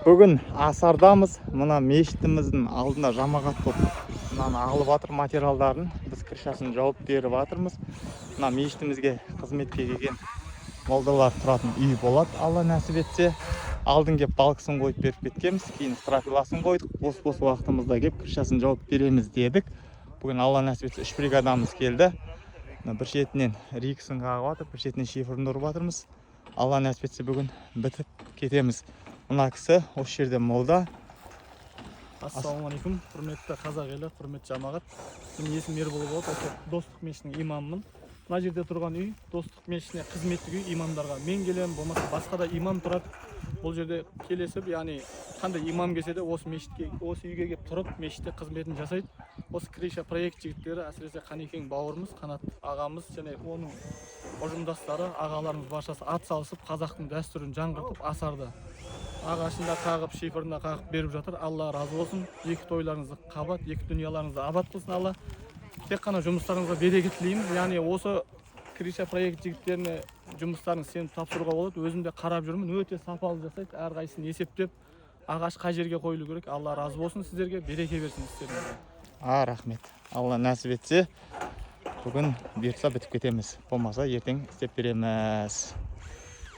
Бүгін Асардамыз. Мына мешітіміздің алдына жамағат топ мынаны алып жатыр материалдарын. Біз крышасын жауып беріп жатырмыз. Мына мешітімізге қызметке келген молдалар тұратын үй болады. Алла нәсіп етсе, алдын кеп балкасын қойып беріп кеткенбіз. Кейін стропиласын қойдық. Бос уақытымызда кеп крышасын жауып береміз дедік. Бүгін Алла нәсіп етсе 3 бригадамыз келді. Бір шетінен риксін қағып жатыр, бір шетінен шифрын ұрып жатырмыз. Алла нәсіп етсе бүгін бітіп кетеміз. Мына кісі осы жерде молда. Ассалаумалейкум, құрметті қазақ елі, құрметті жамағат. Менің есімім Ербол болады, осы Достық мешітінің имамымын. Мына жерде тұрған үй Достық мешітіне қызметтік үй имамдарға. Мен келем, болмаса басқа да имам тұрады. Бұл жерде келесіп, яғни қандай имам келсе де осы мешітке, осы үйге келіп тұрып, мешітте қызметін жасайды. Осы Криша проект жігіттері, әсіресе Қанекең бауырымыз, Қанат ағамыз және оның ұжымдастары, ағаларымыз баршасы ат салысып, қазақтың дәстүрін жаңғыртып, Асарды ағашында қағып, шифрында қағып беріп жатыр. Алла разы болсын. Екі тойларыңызды қабат, екі дүнияларыңызды абат қылсын Алла. Тек қана жұмыстарыңызға береке тілейміз. Яғни осы Криша проект жігіттеріне жұмыстарын сеніп тапсыруға болады. Өзім де қарап жүрмін. Өте сапалы жасайды. Әрқайсысын есептеп, ағаш қай жерге қойылу керек. Алла разы болсын сіздерге, береке берсін істеріңізге. Рахмет. Алла нәсіп етсе, бүгін бұйыртса бітіп кетеміз. Болмаса ертең істеп береміз.